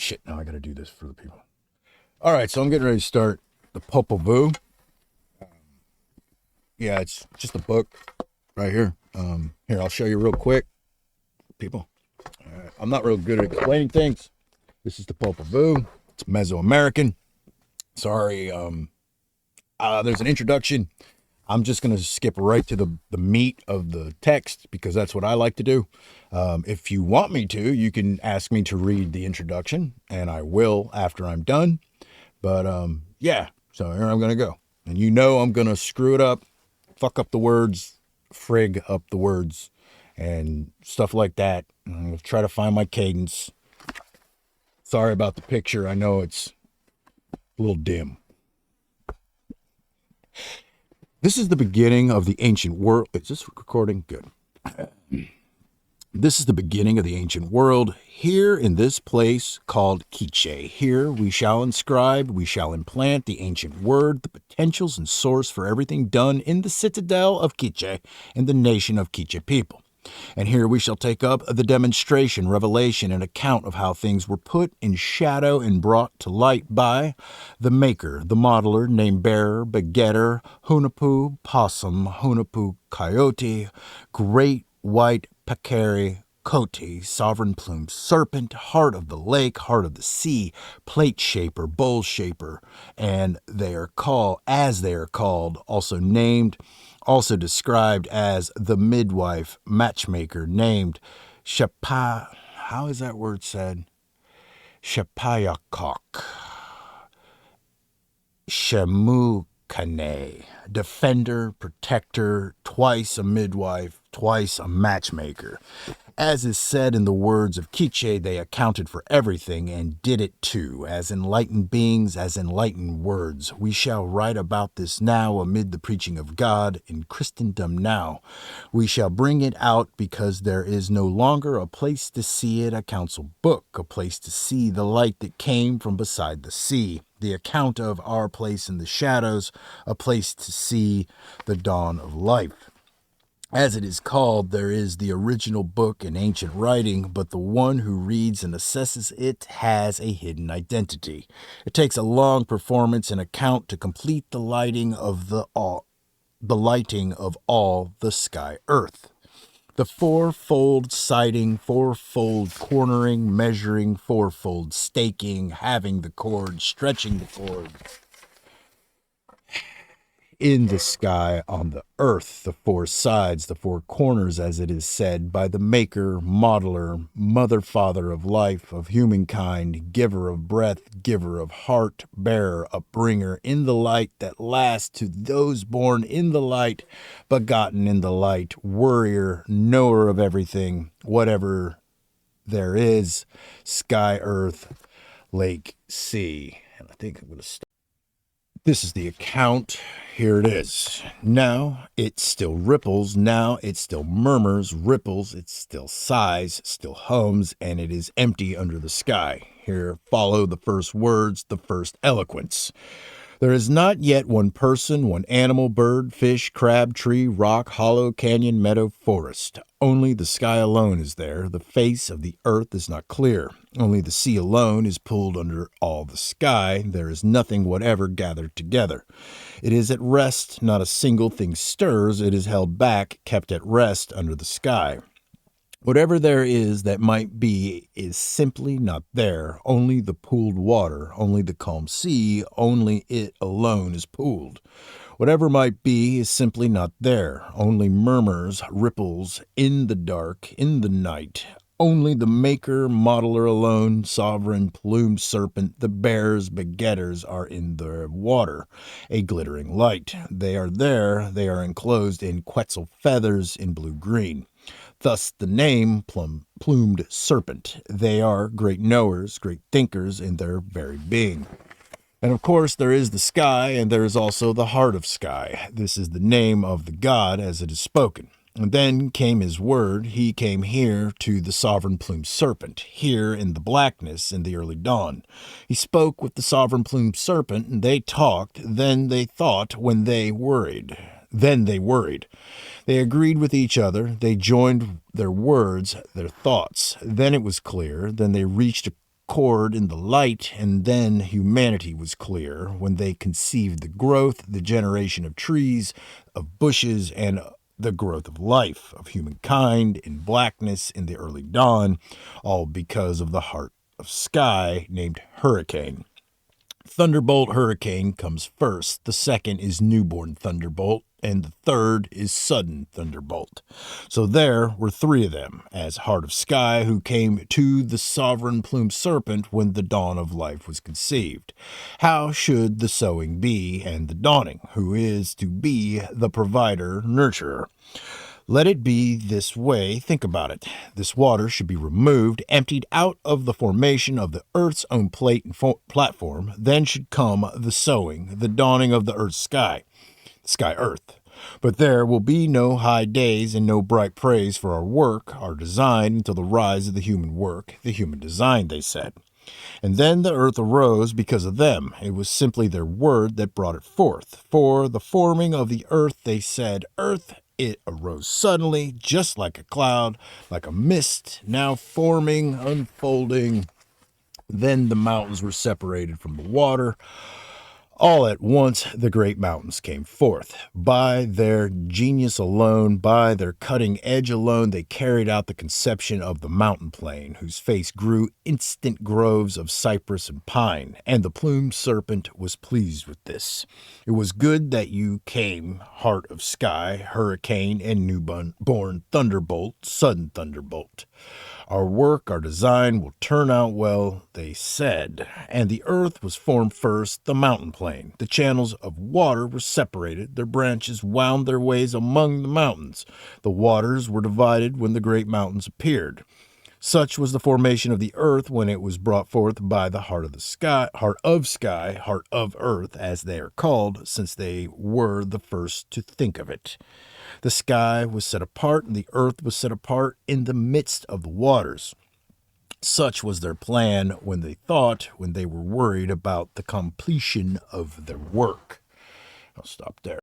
shit, now I got to do this for the people. All right, so I'm getting ready to start the Popol Vuh. Yeah, it's just a book right here. Here, I'll show you real quick, people. I'm not real good at explaining things. This is the Popol Vuh. It's Mesoamerican. Sorry, there's an introduction. I'm just going to skip right to the meat of the text because that's what I like to do. If you want me to, you can ask me to read the introduction, and I will after I'm done. But yeah, so here I'm going to go. And you know I'm going to screw it up, fuck up the words, frig up the words, and stuff like that. I'm going to try to find my cadence. Sorry about the picture. I know it's a little dim. This is the beginning of the ancient world. Is this recording? Good. This is the beginning of the ancient world. Here in this place called Quiche. Here we shall inscribe, we shall implant the ancient word, the potentials and source for everything done in the citadel of Quiche and the nation of Quiche people. And here we shall take up the demonstration, revelation, and account of how things were put in shadow and brought to light by the maker, the modeler, name bearer, begetter, Hunahpu possum, Hunahpu coyote, great white peccary, coati, sovereign plumed serpent, heart of the lake, heart of the sea, plate shaper, bowl shaper, and they are called, also named, also described as the midwife, matchmaker, named Shapa, how is that word said? Shapayakok, Shemukane, defender, protector, twice a midwife, twice a matchmaker. As is said in the words of Quiche, they accounted for everything and did it too, as enlightened beings, as enlightened words. We shall write about this now amid the preaching of God in Christendom now. We shall bring it out because there is no longer a place to see it, a council book, a place to see the light that came from beside the sea. The account of our place in the shadows, a place to see the dawn of life. As it is called, there is the original book in ancient writing, but the one who reads and assesses it has a hidden identity. It takes a long performance and account to complete the lighting of all the sky earth. The fourfold sighting, fourfold cornering, measuring, fourfold staking, having the cord, stretching the cord. In the sky, on the earth, the four sides, the four corners, as it is said, by the maker, modeler, mother, father of life, of humankind, giver of breath, giver of heart, bearer, upbringer, in the light that lasts to those born in the light, begotten in the light, worrier, knower of everything, whatever there is, sky, earth, lake, sea. And I think I'm going to stop. This is the account. Here it is. Now it still ripples. Now it still murmurs, ripples. It still sighs, still hums, and it is empty under the sky. Here follow the first words, the first eloquence. There is not yet one person, one animal, bird, fish, crab, tree, rock, hollow, canyon, meadow, forest. Only the sky alone is there. The face of the earth is not clear. Only the sea alone is pulled under all the sky. There is nothing whatever gathered together. It is at rest. Not a single thing stirs. It is held back, kept at rest under the sky. Whatever there is that might be is simply not there. Only the pooled water, only the calm sea, only it alone is pooled. Whatever might be is simply not there. Only murmurs, ripples, in the dark, in the night. Only the maker, modeler alone, sovereign, plumed serpent, the bearers, begetters are in the water, a glittering light. They are there, they are enclosed in quetzal feathers in blue-green. Thus the name plumed serpent. They are great knowers, great thinkers in their very being. And of course there is the sky, and there is also the heart of sky. This is the name of the God as it is spoken. And then came his word. He came here to the sovereign plumed serpent, here in the blackness in the early dawn. He spoke with the sovereign plumed serpent, and they talked. Then they thought when they worried. Then they worried. They agreed with each other. They joined their words, their thoughts. Then it was clear. Then they reached a accord in the light, and then humanity was clear when they conceived the growth, the generation of trees, of bushes, and the growth of life, of humankind in blackness in the early dawn, all because of the heart of sky named Hurricane. Thunderbolt Hurricane comes first, the second is Newborn Thunderbolt, and the third is Sudden Thunderbolt. So there were three of them, as Heart of Sky, who came to the sovereign plumed serpent when the dawn of life was conceived. How should the sowing be, and the dawning, who is to be the provider, nurturer? Let it be this way. Think about it. This water should be removed, emptied out of the formation of the Earth's own plate and platform. Then should come the sowing, the dawning of the Earth's sky, Earth. But there will be no high days and no bright praise for our work, our design, until the rise of the human work, the human design, they said. And then the earth arose because of them. It was simply their word that brought it forth. For the forming of the earth, they said, Earth, it arose suddenly, just like a cloud, like a mist, now forming, unfolding. Then the mountains were separated from the water. All at once the great mountains came forth. By their genius alone, by their cutting edge alone, they carried out the conception of the mountain plain, whose face grew instant groves of cypress and pine, and the plumed serpent was pleased with this. It was good that you came, Heart of Sky, Hurricane, and Newborn Thunderbolt, Sudden Thunderbolt. Our work, our design will turn out well, they said. And the earth was formed first, the mountain plain. The channels of water were separated. Their branches wound their ways among the mountains. The waters were divided when the great mountains appeared. Such was the formation of the earth when it was brought forth by the heart of the sky, heart of earth, as they are called, since they were the first to think of it. The sky was set apart, and the earth was set apart in the midst of the waters. Such was their plan when they were worried about the completion of their work. I'll stop there.